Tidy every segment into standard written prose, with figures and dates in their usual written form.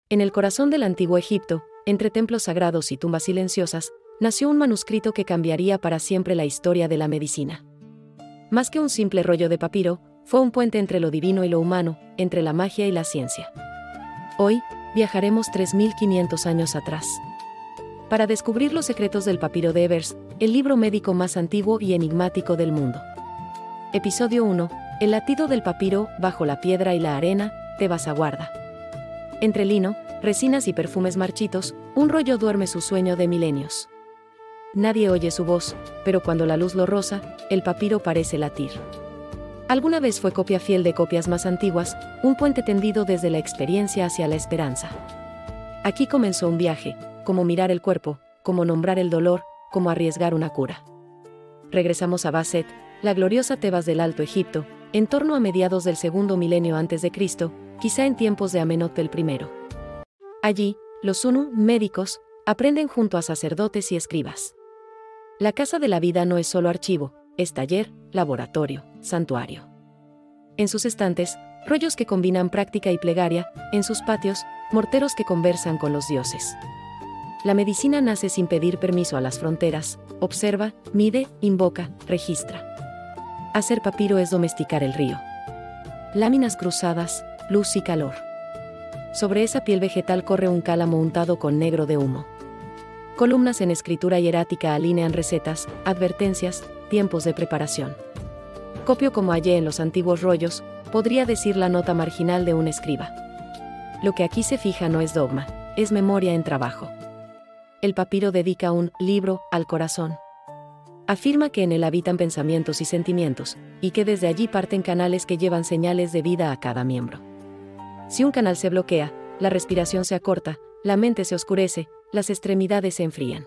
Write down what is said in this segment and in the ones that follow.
En el corazón del antiguo Egipto, entre templos sagrados y tumbas silenciosas, nació un manuscrito que cambiaría para siempre la historia de la medicina. Más que un simple rollo de papiro, fue un puente entre lo divino y lo humano, entre la magia y la ciencia. Hoy, viajaremos 3500 años atrás. Para descubrir los secretos del papiro de Ebers, el libro médico más antiguo y enigmático del mundo. Episodio 1. El latido del papiro, bajo la piedra y la arena, Tebas aguarda. Entre lino, resinas y perfumes marchitos, un rollo duerme su sueño de milenios. Nadie oye su voz, pero cuando la luz lo roza, el papiro parece latir. Alguna vez fue copia fiel de copias más antiguas, un puente tendido desde la experiencia hacia la esperanza. Aquí comenzó un viaje, como mirar el cuerpo, como nombrar el dolor, como arriesgar una cura. Regresamos a Baset, la gloriosa Tebas del Alto Egipto, en torno a mediados del segundo milenio antes de Cristo, quizá en tiempos de Amenhotep I. Allí, los Sunu, médicos, aprenden junto a sacerdotes y escribas. La casa de la vida no es solo archivo, es taller, laboratorio, santuario. En sus estantes, rollos que combinan práctica y plegaria, en sus patios, morteros que conversan con los dioses. La medicina nace sin pedir permiso a las fronteras, observa, mide, invoca, registra. Hacer papiro es domesticar el río. Láminas cruzadas, luz y calor. Sobre esa piel vegetal corre un cálamo untado con negro de humo. Columnas en escritura hierática alinean recetas, advertencias, tiempos de preparación. Copio como hallé en los antiguos rollos, podría decir la nota marginal de un escriba. Lo que aquí se fija no es dogma, es memoria en trabajo. El papiro dedica un libro al corazón. Afirma que en él habitan pensamientos y sentimientos, y que desde allí parten canales que llevan señales de vida a cada miembro. Si un canal se bloquea, la respiración se acorta, la mente se oscurece, las extremidades se enfrían.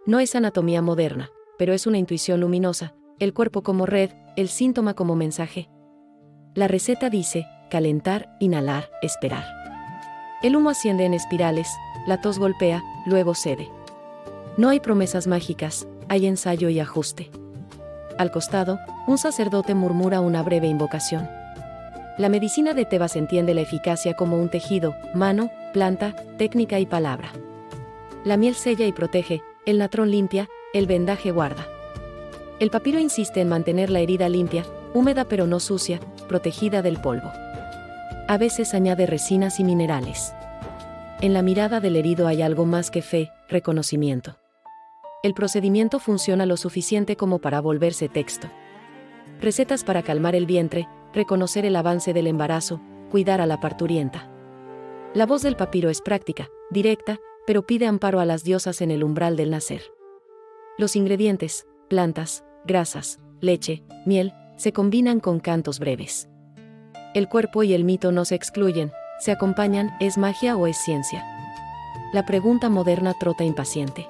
No es anatomía moderna, pero es una intuición luminosa, el cuerpo como red, el síntoma como mensaje. La receta dice, calentar, inhalar, esperar. El humo asciende en espirales, la tos golpea, luego cede. No hay promesas mágicas, hay ensayo y ajuste. Al costado, un sacerdote murmura una breve invocación. La medicina de Tebas entiende la eficacia como un tejido, mano, planta, técnica y palabra. La miel sella y protege, el natrón limpia, el vendaje guarda. El papiro insiste en mantener la herida limpia, húmeda pero no sucia, protegida del polvo. A veces añade resinas y minerales. En la mirada del herido hay algo más que fe, reconocimiento. El procedimiento funciona lo suficiente como para volverse texto. Recetas para calmar el vientre, reconocer el avance del embarazo, cuidar a la parturienta. La voz del papiro es práctica, directa, pero pide amparo a las diosas en el umbral del nacer. Los ingredientes, plantas, grasas, leche, miel, se combinan con cantos breves. El cuerpo y el mito no se excluyen, se acompañan, ¿es magia o es ciencia? La pregunta moderna trota impaciente.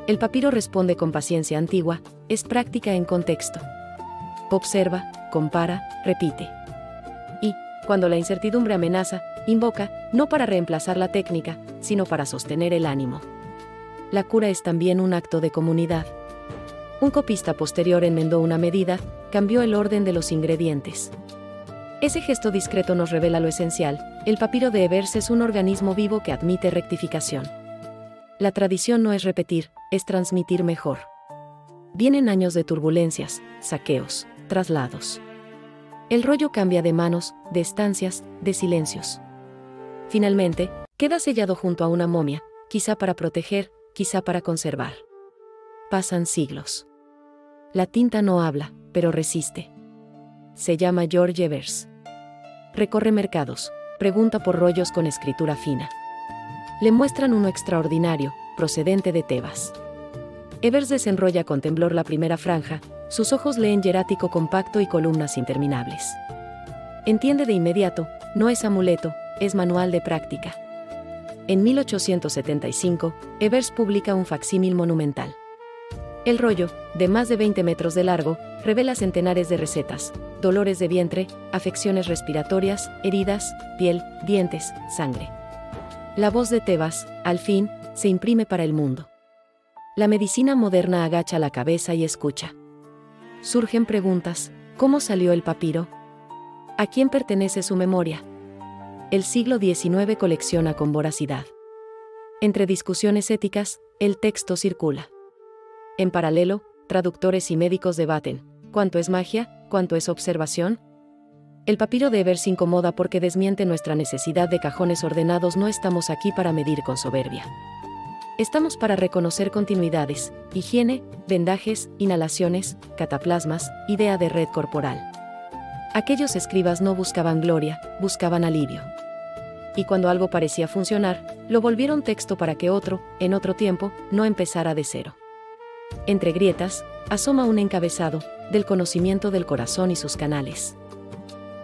El papiro responde con paciencia antigua, es práctica en contexto. Observa, compara, repite. Y, cuando la incertidumbre amenaza, invoca, no para reemplazar la técnica, sino para sostener el ánimo. La cura es también un acto de comunidad. Un copista posterior enmendó una medida, cambió el orden de los ingredientes. Ese gesto discreto nos revela lo esencial, el papiro de Ebers es un organismo vivo que admite rectificación. La tradición no es repetir, es transmitir mejor. Vienen años de turbulencias, saqueos, traslados. El rollo cambia de manos, de estancias, de silencios. Finalmente, queda sellado junto a una momia, quizá para proteger, quizá para conservar. Pasan siglos. La tinta no habla, pero resiste. Se llama George Ebers. Recorre mercados, pregunta por rollos con escritura fina. Le muestran uno extraordinario, procedente de Tebas. Ebers desenrolla con temblor la primera franja, sus ojos leen hierático compacto y columnas interminables. Entiende de inmediato, no es amuleto, es manual de práctica. En 1875, Ebers publica un facsímil monumental. El rollo, de más de 20 metros de largo, revela centenares de recetas, dolores de vientre, afecciones respiratorias, heridas, piel, dientes, sangre. La voz de Tebas, al fin, se imprime para el mundo. La medicina moderna agacha la cabeza y escucha. Surgen preguntas, ¿cómo salió el papiro? ¿A quién pertenece su memoria? el siglo XIX colecciona con voracidad. Entre discusiones éticas, el texto circula. En paralelo, traductores y médicos debaten: ¿cuánto es magia? ¿Cuánto es observación? El papiro de Ebers incomoda porque desmiente nuestra necesidad de cajones ordenados. No estamos aquí para medir con soberbia. Estamos para reconocer continuidades, higiene, vendajes, inhalaciones, cataplasmas, idea de red corporal. Aquellos escribas no buscaban gloria, buscaban alivio. Y cuando algo parecía funcionar, lo volvieron texto para que otro, en otro tiempo, no empezara de cero. Entre grietas, asoma un encabezado: del conocimiento del corazón y sus canales.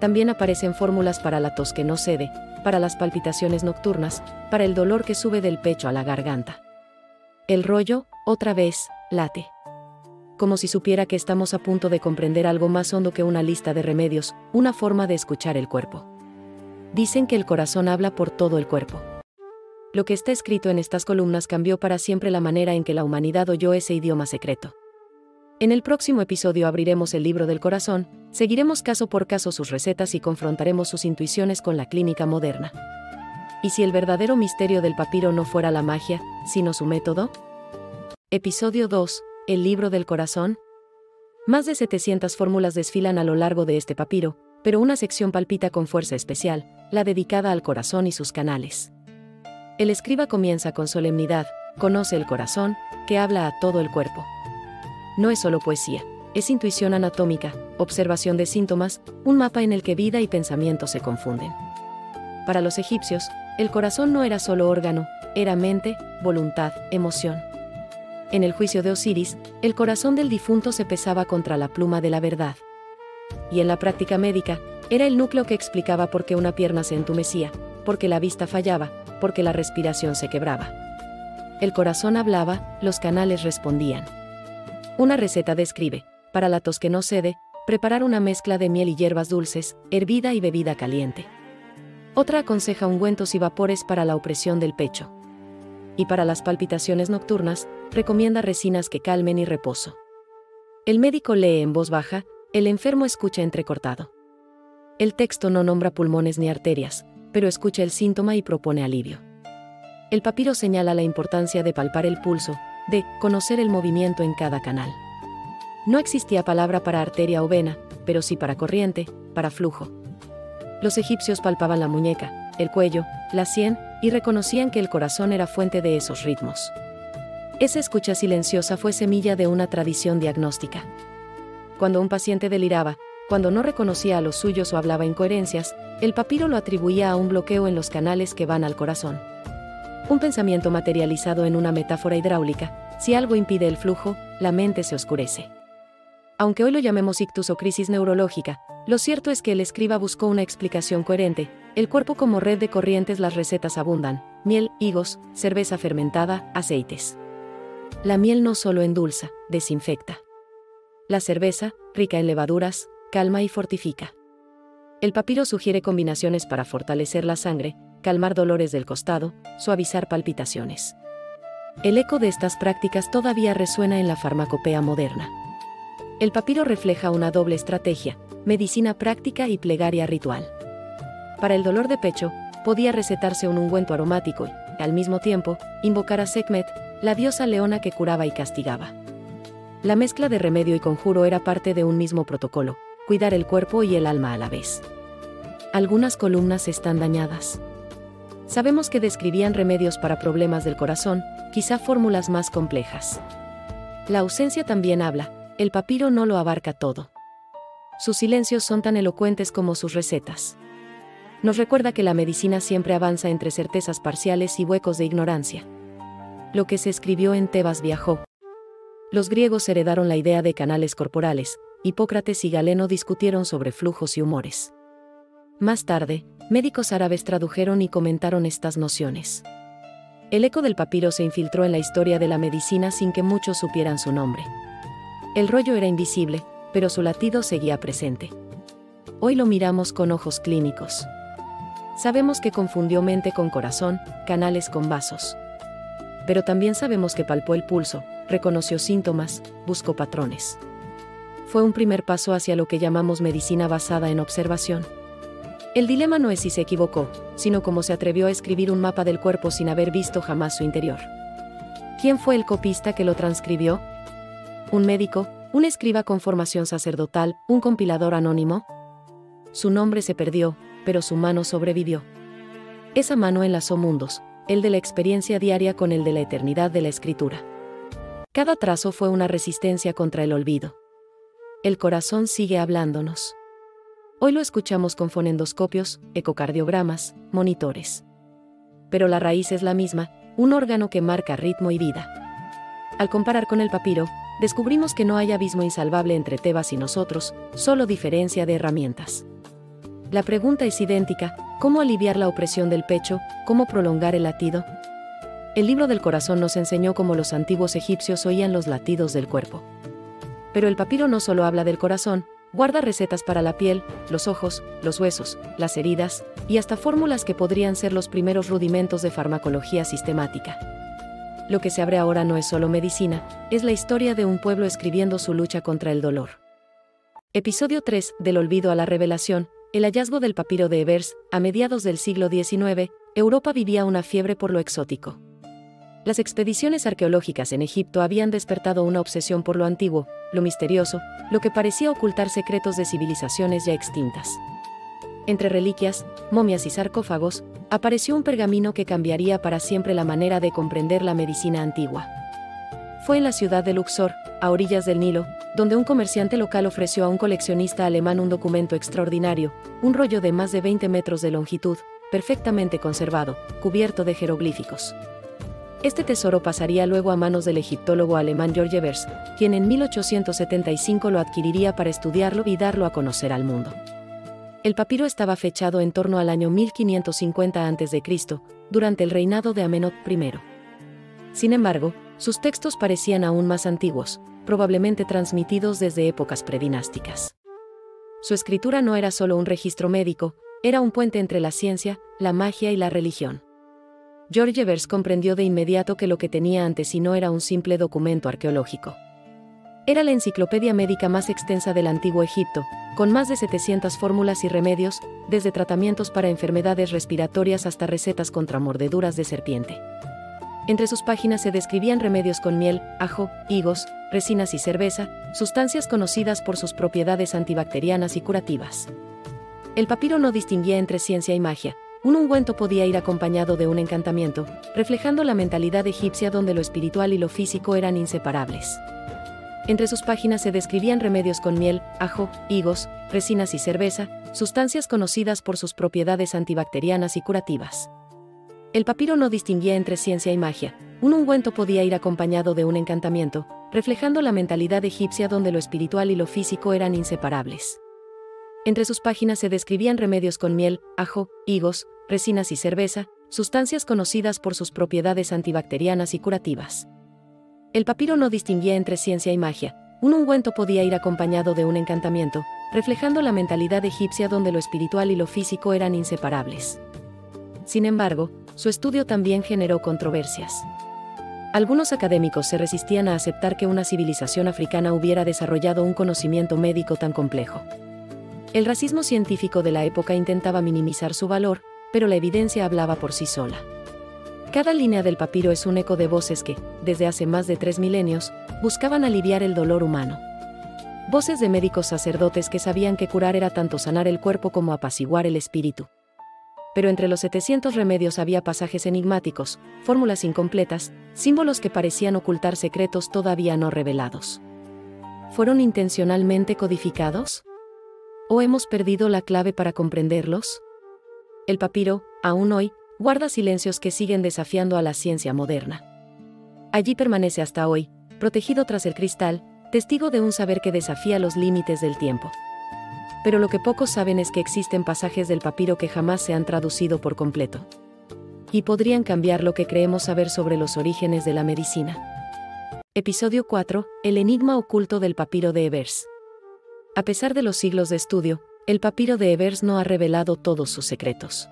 También aparecen fórmulas para la tos que no cede, para las palpitaciones nocturnas, para el dolor que sube del pecho a la garganta. El rollo, otra vez, late. Como si supiera que estamos a punto de comprender algo más hondo que una lista de remedios, una forma de escuchar el cuerpo. Dicen que el corazón habla por todo el cuerpo. Lo que está escrito en estas columnas cambió para siempre la manera en que la humanidad oyó ese idioma secreto. En el próximo episodio abriremos el libro del corazón, seguiremos caso por caso sus recetas y confrontaremos sus intuiciones con la clínica moderna. ¿Y si el verdadero misterio del papiro no fuera la magia, sino su método? Episodio 2. El libro del corazón. Más de 700 fórmulas desfilan a lo largo de este papiro, pero una sección palpita con fuerza especial, la dedicada al corazón y sus canales. El escriba comienza con solemnidad: conoce el corazón, que habla a todo el cuerpo. No es solo poesía, es intuición anatómica, observación de síntomas, un mapa en el que vida y pensamiento se confunden. Para los egipcios, el corazón no era solo órgano, era mente, voluntad, emoción. En el juicio de Osiris, el corazón del difunto se pesaba contra la pluma de la verdad. Y en la práctica médica, era el núcleo que explicaba por qué una pierna se entumecía, por qué la vista fallaba, por qué la respiración se quebraba. El corazón hablaba, los canales respondían. Una receta describe: para la tos que no cede, preparar una mezcla de miel y hierbas dulces, hervida y bebida caliente. Otra aconseja ungüentos y vapores para la opresión del pecho. Y para las palpitaciones nocturnas, recomienda resinas que calmen y reposo. El médico lee en voz baja, el enfermo escucha entrecortado. El texto no nombra pulmones ni arterias, pero escucha el síntoma y propone alivio. El papiro señala la importancia de palpar el pulso, de conocer el movimiento en cada canal. No existía palabra para arteria o vena, pero sí para corriente, para flujo. Los egipcios palpaban la muñeca, el cuello, la sien, y reconocían que el corazón era fuente de esos ritmos. Esa escucha silenciosa fue semilla de una tradición diagnóstica. Cuando un paciente deliraba, cuando no reconocía a los suyos o hablaba incoherencias, el papiro lo atribuía a un bloqueo en los canales que van al corazón. Un pensamiento materializado en una metáfora hidráulica: si algo impide el flujo, la mente se oscurece. Aunque hoy lo llamemos ictus o crisis neurológica, lo cierto es que el escriba buscó una explicación coherente: el cuerpo como red de corrientes. Las recetas abundan: miel, higos, cerveza fermentada, aceites. La miel no solo endulza, desinfecta. La cerveza, rica en levaduras, calma y fortifica. El papiro sugiere combinaciones para fortalecer la sangre, calmar dolores del costado, suavizar palpitaciones. El eco de estas prácticas todavía resuena en la farmacopea moderna. El papiro refleja una doble estrategia: medicina práctica y plegaria ritual. Para el dolor de pecho, podía recetarse un ungüento aromático y, al mismo tiempo, invocar a Sekhmet, la diosa leona que curaba y castigaba. La mezcla de remedio y conjuro era parte de un mismo protocolo: cuidar el cuerpo y el alma a la vez. Algunas columnas están dañadas. Sabemos que describían remedios para problemas del corazón, quizá fórmulas más complejas. La ausencia también habla: el papiro no lo abarca todo. Sus silencios son tan elocuentes como sus recetas. Nos recuerda que la medicina siempre avanza entre certezas parciales y huecos de ignorancia. Lo que se escribió en Tebas viajó. Los griegos heredaron la idea de canales corporales, Hipócrates y Galeno discutieron sobre flujos y humores. Más tarde, médicos árabes tradujeron y comentaron estas nociones. El eco del papiro se infiltró en la historia de la medicina sin que muchos supieran su nombre. El rollo era invisible, pero su latido seguía presente. Hoy lo miramos con ojos clínicos. Sabemos que confundió mente con corazón, canales con vasos. Pero también sabemos que palpó el pulso, reconoció síntomas, buscó patrones. Fue un primer paso hacia lo que llamamos medicina basada en observación. El dilema no es si se equivocó, sino cómo se atrevió a escribir un mapa del cuerpo sin haber visto jamás su interior. ¿Quién fue el copista que lo transcribió? ¿Un médico, un escriba con formación sacerdotal, un compilador anónimo? Su nombre se perdió, pero su mano sobrevivió. Esa mano enlazó mundos, el de la experiencia diaria con el de la eternidad de la escritura. Cada trazo fue una resistencia contra el olvido. El corazón sigue hablándonos. Hoy lo escuchamos con fonendoscopios, ecocardiogramas, monitores. Pero la raíz es la misma, un órgano que marca ritmo y vida. Al comparar con el papiro, descubrimos que no hay abismo insalvable entre Tebas y nosotros, solo diferencia de herramientas. La pregunta es idéntica: ¿cómo aliviar la opresión del pecho? ¿Cómo prolongar el latido? El libro del corazón nos enseñó cómo los antiguos egipcios oían los latidos del cuerpo. Pero el papiro no solo habla del corazón, guarda recetas para la piel, los ojos, los huesos, las heridas, y hasta fórmulas que podrían ser los primeros rudimentos de farmacología sistemática. Lo que se abre ahora no es solo medicina, es la historia de un pueblo escribiendo su lucha contra el dolor. Episodio 3, del olvido a la revelación, el hallazgo del papiro de Ebers. A mediados del siglo XIX, Europa vivía una fiebre por lo exótico. Las expediciones arqueológicas en Egipto habían despertado una obsesión por lo antiguo, lo misterioso, lo que parecía ocultar secretos de civilizaciones ya extintas. Entre reliquias, momias y sarcófagos, apareció un pergamino que cambiaría para siempre la manera de comprender la medicina antigua. Fue en la ciudad de Luxor, a orillas del Nilo, donde un comerciante local ofreció a un coleccionista alemán un documento extraordinario, un rollo de más de 20 metros de longitud, perfectamente conservado, cubierto de jeroglíficos. Este tesoro pasaría luego a manos del egiptólogo alemán George Ebers, quien en 1875 lo adquiriría para estudiarlo y darlo a conocer al mundo. El papiro estaba fechado en torno al año 1550 a.C., durante el reinado de Amenhotep I. Sin embargo, sus textos parecían aún más antiguos, probablemente transmitidos desde épocas predinásticas. Su escritura no era solo un registro médico, era un puente entre la ciencia, la magia y la religión. George Ebers comprendió de inmediato que lo que tenía ante sí no era un simple documento arqueológico. Era la enciclopedia médica más extensa del antiguo Egipto, con más de 700 fórmulas y remedios, desde tratamientos para enfermedades respiratorias hasta recetas contra mordeduras de serpiente. Entre sus páginas se describían remedios con miel, ajo, higos, resinas y cerveza, sustancias conocidas por sus propiedades antibacterianas y curativas. El papiro no distinguía entre ciencia y magia. Un ungüento podía ir acompañado de un encantamiento, reflejando la mentalidad egipcia donde lo espiritual y lo físico eran inseparables. Entre sus páginas se describían remedios con miel, ajo, higos, resinas y cerveza, sustancias conocidas por sus propiedades antibacterianas y curativas. El papiro no distinguía entre ciencia y magia. Un ungüento podía ir acompañado de un encantamiento, reflejando la mentalidad egipcia donde lo espiritual y lo físico eran inseparables. Entre sus páginas se describían remedios con miel, ajo, higos, resinas y cerveza, sustancias conocidas por sus propiedades antibacterianas y curativas. El papiro no distinguía entre ciencia y magia. Un ungüento podía ir acompañado de un encantamiento, reflejando la mentalidad egipcia donde lo espiritual y lo físico eran inseparables. Sin embargo, su estudio también generó controversias. Algunos académicos se resistían a aceptar que una civilización africana hubiera desarrollado un conocimiento médico tan complejo. El racismo científico de la época intentaba minimizar su valor, pero la evidencia hablaba por sí sola. Cada línea del papiro es un eco de voces que, desde hace más de 3 milenios, buscaban aliviar el dolor humano. Voces de médicos sacerdotes que sabían que curar era tanto sanar el cuerpo como apaciguar el espíritu. Pero entre los 700 remedios había pasajes enigmáticos, fórmulas incompletas, símbolos que parecían ocultar secretos todavía no revelados. ¿Fueron intencionalmente codificados? ¿O hemos perdido la clave para comprenderlos? El papiro, aún hoy, guarda silencios que siguen desafiando a la ciencia moderna. Allí permanece hasta hoy, protegido tras el cristal, testigo de un saber que desafía los límites del tiempo. Pero lo que pocos saben es que existen pasajes del papiro que jamás se han traducido por completo. Y podrían cambiar lo que creemos saber sobre los orígenes de la medicina. Episodio 4, el enigma oculto del papiro de Ebers. A pesar de los siglos de estudio, el papiro de Ebers no ha revelado todos sus secretos.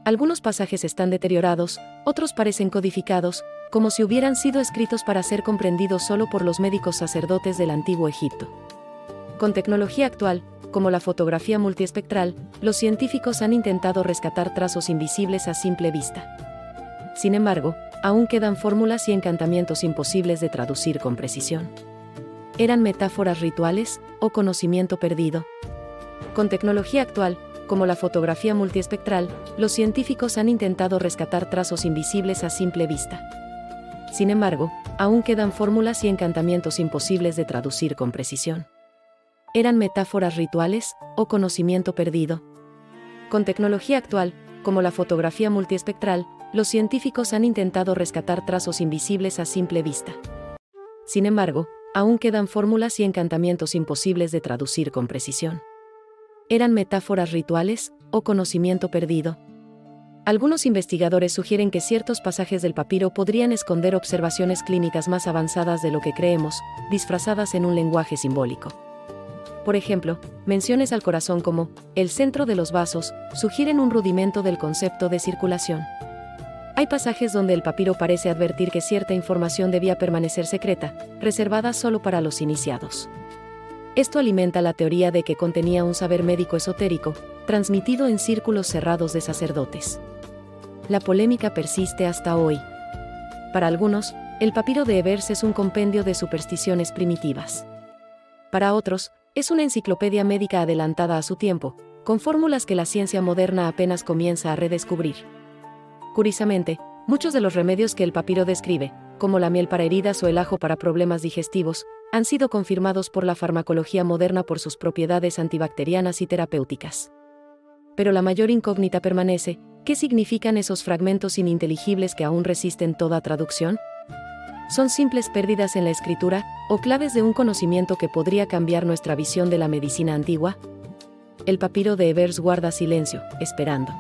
Algunos pasajes están deteriorados, otros parecen codificados, como si hubieran sido escritos para ser comprendidos solo por los médicos sacerdotes del antiguo Egipto. Con tecnología actual, como la fotografía multiespectral, los científicos han intentado rescatar trazos invisibles a simple vista. Sin embargo, aún quedan fórmulas y encantamientos imposibles de traducir con precisión. ¿Eran metáforas rituales o conocimiento perdido? Con tecnología actual, como la fotografía multiespectral, los científicos han intentado rescatar trazos invisibles a simple vista. Sin embargo, aún quedan fórmulas y encantamientos imposibles de traducir con precisión. ¿Eran metáforas rituales o conocimiento perdido? Con tecnología actual, como la fotografía multiespectral, los científicos han intentado rescatar trazos invisibles a simple vista. Sin embargo, aún quedan fórmulas y encantamientos imposibles de traducir con precisión. ¿Eran metáforas rituales o conocimiento perdido? Algunos investigadores sugieren que ciertos pasajes del papiro podrían esconder observaciones clínicas más avanzadas de lo que creemos, disfrazadas en un lenguaje simbólico. Por ejemplo, menciones al corazón como el centro de los vasos sugieren un rudimento del concepto de circulación. Hay pasajes donde el papiro parece advertir que cierta información debía permanecer secreta, reservada solo para los iniciados. Esto alimenta la teoría de que contenía un saber médico esotérico, transmitido en círculos cerrados de sacerdotes. La polémica persiste hasta hoy. Para algunos, el papiro de Ebers es un compendio de supersticiones primitivas. Para otros, es una enciclopedia médica adelantada a su tiempo, con fórmulas que la ciencia moderna apenas comienza a redescubrir. Curiosamente, muchos de los remedios que el papiro describe, como la miel para heridas o el ajo para problemas digestivos, han sido confirmados por la farmacología moderna por sus propiedades antibacterianas y terapéuticas. Pero la mayor incógnita permanece: ¿qué significan esos fragmentos ininteligibles que aún resisten toda traducción? ¿Son simples pérdidas en la escritura, o claves de un conocimiento que podría cambiar nuestra visión de la medicina antigua? El papiro de Ebers guarda silencio, esperando.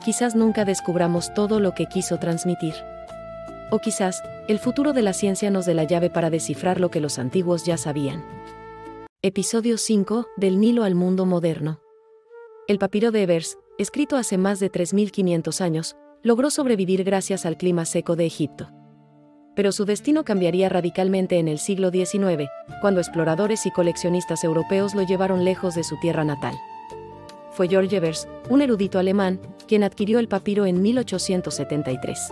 Quizás nunca descubramos todo lo que quiso transmitir. O quizás, el futuro de la ciencia nos dé la llave para descifrar lo que los antiguos ya sabían. Episodio 5, del Nilo al mundo moderno. El papiro de Ebers, escrito hace más de 3.500 años, logró sobrevivir gracias al clima seco de Egipto. Pero su destino cambiaría radicalmente en el siglo XIX, cuando exploradores y coleccionistas europeos lo llevaron lejos de su tierra natal. Fue George Ebers, un erudito alemán, quien adquirió el papiro en 1873.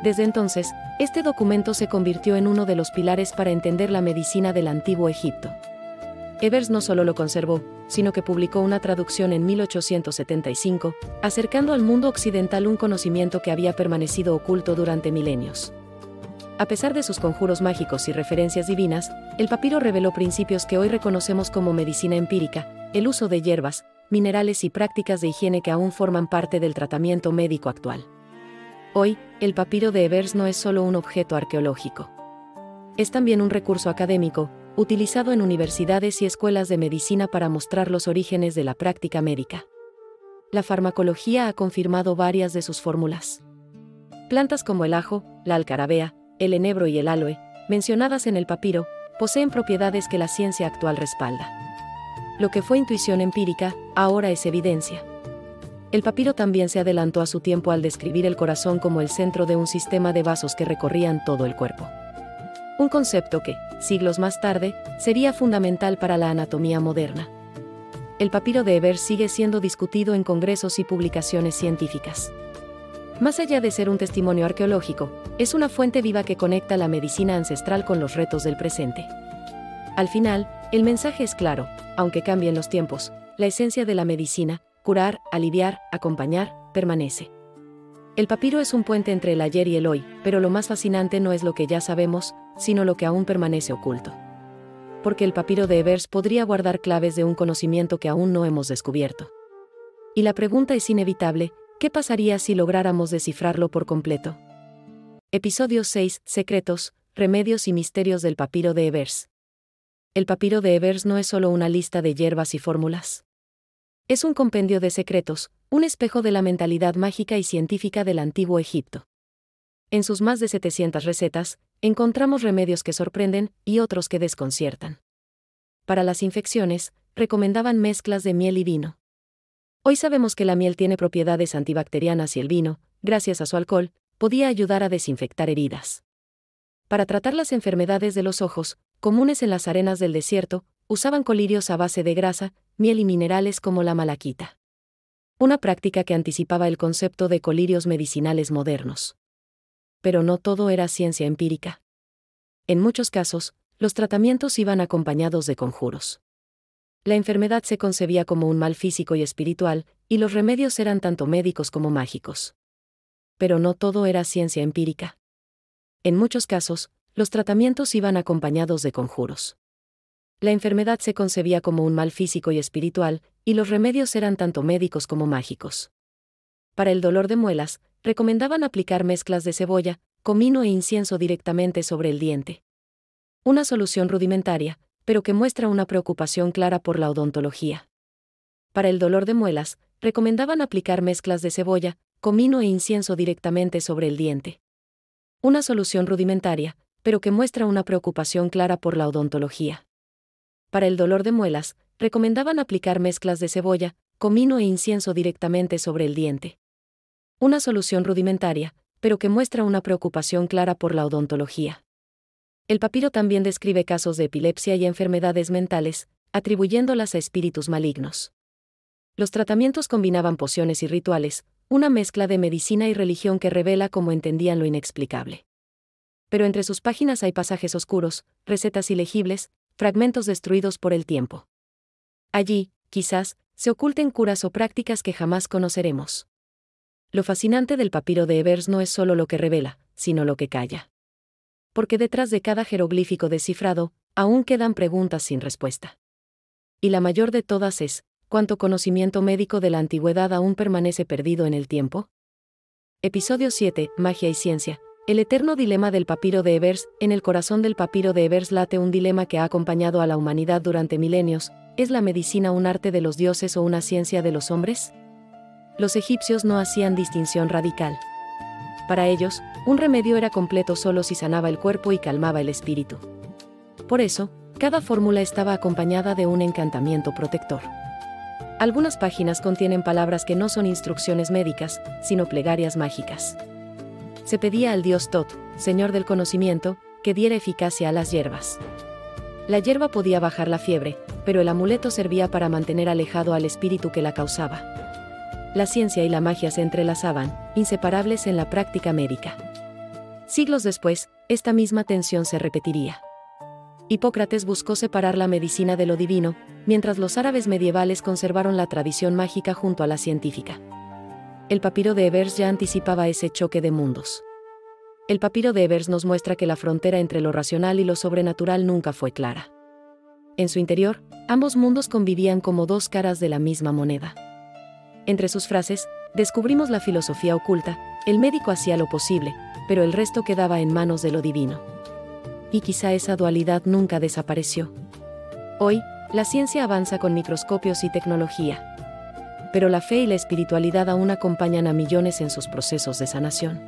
Desde entonces, este documento se convirtió en uno de los pilares para entender la medicina del antiguo Egipto. Ebers no solo lo conservó, sino que publicó una traducción en 1875, acercando al mundo occidental un conocimiento que había permanecido oculto durante milenios. A pesar de sus conjuros mágicos y referencias divinas, el papiro reveló principios que hoy reconocemos como medicina empírica, el uso de hierbas, minerales y prácticas de higiene que aún forman parte del tratamiento médico actual. Hoy, el papiro de Ebers no es solo un objeto arqueológico. Es también un recurso académico, utilizado en universidades y escuelas de medicina para mostrar los orígenes de la práctica médica. La farmacología ha confirmado varias de sus fórmulas. Plantas como el ajo, la alcarabea, el enebro y el aloe, mencionadas en el papiro, poseen propiedades que la ciencia actual respalda. Lo que fue intuición empírica, ahora es evidencia. El papiro también se adelantó a su tiempo al describir el corazón como el centro de un sistema de vasos que recorrían todo el cuerpo. Un concepto que, siglos más tarde, sería fundamental para la anatomía moderna. El papiro de Ebers sigue siendo discutido en congresos y publicaciones científicas. Más allá de ser un testimonio arqueológico, es una fuente viva que conecta la medicina ancestral con los retos del presente. Al final, el mensaje es claro: aunque cambien los tiempos, la esencia de la medicina, curar, aliviar, acompañar, permanece. El papiro es un puente entre el ayer y el hoy, pero lo más fascinante no es lo que ya sabemos, sino lo que aún permanece oculto. Porque el papiro de Ebers podría guardar claves de un conocimiento que aún no hemos descubierto. Y la pregunta es inevitable: ¿qué pasaría si lográramos descifrarlo por completo? Episodio 6, Secretos, remedios y misterios del papiro de Ebers. El papiro de Ebers no es solo una lista de hierbas y fórmulas. Es un compendio de secretos, un espejo de la mentalidad mágica y científica del antiguo Egipto. En sus más de 700 recetas, encontramos remedios que sorprenden y otros que desconciertan. Para las infecciones, recomendaban mezclas de miel y vino. Hoy sabemos que la miel tiene propiedades antibacterianas y el vino, gracias a su alcohol, podía ayudar a desinfectar heridas. Para tratar las enfermedades de los ojos, comunes en las arenas del desierto, Usaban colirios a base de grasa, miel y minerales como la malaquita. Una práctica que anticipaba el concepto de colirios medicinales modernos. Pero no todo era ciencia empírica. En muchos casos, los tratamientos iban acompañados de conjuros. La enfermedad se concebía como un mal físico y espiritual, y los remedios eran tanto médicos como mágicos. Pero no todo era ciencia empírica. En muchos casos, los tratamientos iban acompañados de conjuros. La enfermedad se concebía como un mal físico y espiritual, y los remedios eran tanto médicos como mágicos. Para el dolor de muelas, recomendaban aplicar mezclas de cebolla, comino e incienso directamente sobre el diente. Una solución rudimentaria, pero que muestra una preocupación clara por la odontología. Para el dolor de muelas, recomendaban aplicar mezclas de cebolla, comino e incienso directamente sobre el diente. Una solución rudimentaria, pero que muestra una preocupación clara por la odontología. Para el dolor de muelas, recomendaban aplicar mezclas de cebolla, comino e incienso directamente sobre el diente. Una solución rudimentaria, pero que muestra una preocupación clara por la odontología. El papiro también describe casos de epilepsia y enfermedades mentales, atribuyéndolas a espíritus malignos. Los tratamientos combinaban pociones y rituales, una mezcla de medicina y religión que revela cómo entendían lo inexplicable. Pero entre sus páginas hay pasajes oscuros, recetas ilegibles, fragmentos destruidos por el tiempo. Allí, quizás, se oculten curas o prácticas que jamás conoceremos. Lo fascinante del papiro de Ebers no es solo lo que revela, sino lo que calla. Porque detrás de cada jeroglífico descifrado, aún quedan preguntas sin respuesta. Y la mayor de todas es, ¿cuánto conocimiento médico de la antigüedad aún permanece perdido en el tiempo? Episodio 7, Magia y Ciencia. El eterno dilema del papiro de Ebers. En el corazón del papiro de Ebers late un dilema que ha acompañado a la humanidad durante milenios. ¿Es la medicina un arte de los dioses o una ciencia de los hombres? Los egipcios no hacían distinción radical. Para ellos, un remedio era completo solo si sanaba el cuerpo y calmaba el espíritu. Por eso, cada fórmula estaba acompañada de un encantamiento protector. Algunas páginas contienen palabras que no son instrucciones médicas, sino plegarias mágicas. Se pedía al dios Tot, señor del conocimiento, que diera eficacia a las hierbas. La hierba podía bajar la fiebre, pero el amuleto servía para mantener alejado al espíritu que la causaba. La ciencia y la magia se entrelazaban, inseparables en la práctica médica. Siglos después, esta misma tensión se repetiría. Hipócrates buscó separar la medicina de lo divino, mientras los árabes medievales conservaron la tradición mágica junto a la científica. El papiro de Ebers ya anticipaba ese choque de mundos. El papiro de Ebers nos muestra que la frontera entre lo racional y lo sobrenatural nunca fue clara. En su interior, ambos mundos convivían como dos caras de la misma moneda. Entre sus frases, descubrimos la filosofía oculta, el médico hacía lo posible, pero el resto quedaba en manos de lo divino. Y quizá esa dualidad nunca desapareció. Hoy, la ciencia avanza con microscopios y tecnología. Pero la fe y la espiritualidad aún acompañan a millones en sus procesos de sanación.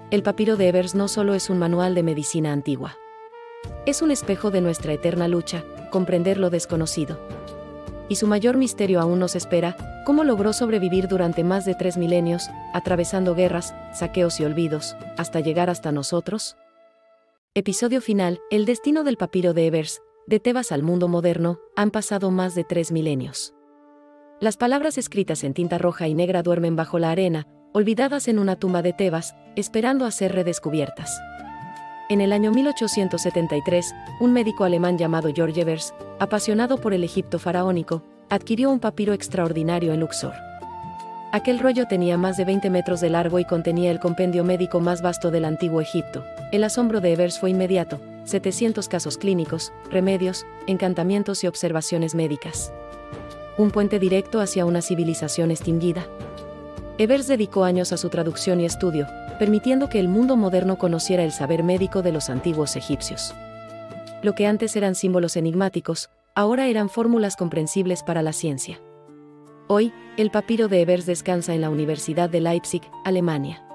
El papiro de Ebers no solo es un manual de medicina antigua. Es un espejo de nuestra eterna lucha, comprender lo desconocido. Y su mayor misterio aún nos espera, cómo logró sobrevivir durante más de 3 milenios, atravesando guerras, saqueos y olvidos, hasta llegar hasta nosotros. Episodio final, el destino del papiro de Ebers. De Tebas al mundo moderno, han pasado más de 3 milenios. Las palabras escritas en tinta roja y negra duermen bajo la arena, olvidadas en una tumba de Tebas, esperando a ser redescubiertas. En el año 1873, un médico alemán llamado George Ebers, apasionado por el Egipto faraónico, adquirió un papiro extraordinario en Luxor. Aquel rollo tenía más de 20 metros de largo y contenía el compendio médico más vasto del antiguo Egipto. El asombro de Ebers fue inmediato: 700 casos clínicos, remedios, encantamientos y observaciones médicas. Un puente directo hacia una civilización extinguida. Ebers dedicó años a su traducción y estudio, permitiendo que el mundo moderno conociera el saber médico de los antiguos egipcios. Lo que antes eran símbolos enigmáticos, ahora eran fórmulas comprensibles para la ciencia. Hoy, el papiro de Ebers descansa en la Universidad de Leipzig, Alemania.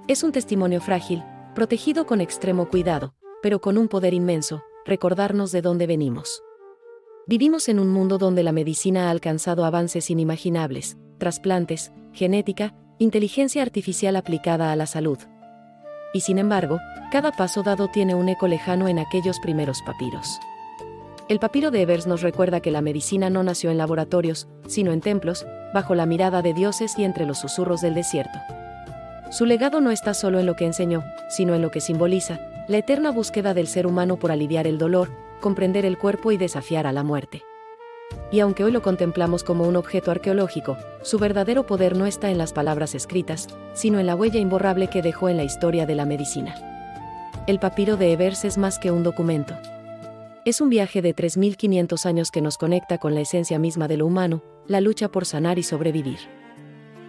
Es un testimonio frágil, protegido con extremo cuidado, pero con un poder inmenso: recordarnos de dónde venimos. Vivimos en un mundo donde la medicina ha alcanzado avances inimaginables: trasplantes, genética, inteligencia artificial aplicada a la salud. Y sin embargo, cada paso dado tiene un eco lejano en aquellos primeros papiros. El papiro de Ebers nos recuerda que la medicina no nació en laboratorios, sino en templos, bajo la mirada de dioses y entre los susurros del desierto. Su legado no está solo en lo que enseñó, sino en lo que simboliza, la eterna búsqueda del ser humano por aliviar el dolor, comprender el cuerpo y desafiar a la muerte. Y aunque hoy lo contemplamos como un objeto arqueológico, su verdadero poder no está en las palabras escritas, sino en la huella imborrable que dejó en la historia de la medicina. El papiro de Ebers es más que un documento. Es un viaje de 3.500 años que nos conecta con la esencia misma de lo humano, la lucha por sanar y sobrevivir.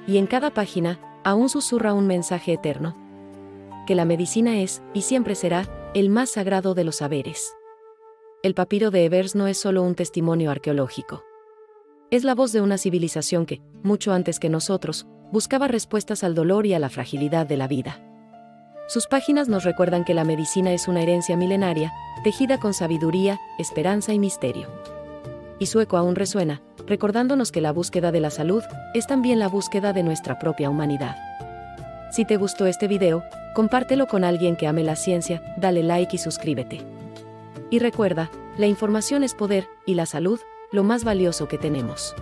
Y en cada página, aún susurra un mensaje eterno. Que la medicina es, y siempre será, el más sagrado de los saberes. El papiro de Ebers no es solo un testimonio arqueológico. Es la voz de una civilización que, mucho antes que nosotros, buscaba respuestas al dolor y a la fragilidad de la vida. Sus páginas nos recuerdan que la medicina es una herencia milenaria, tejida con sabiduría, esperanza y misterio. Y su eco aún resuena, recordándonos que la búsqueda de la salud es también la búsqueda de nuestra propia humanidad. Si te gustó este video, compártelo con alguien que ame la ciencia, dale like y suscríbete. Y recuerda, la información es poder, y la salud, lo más valioso que tenemos.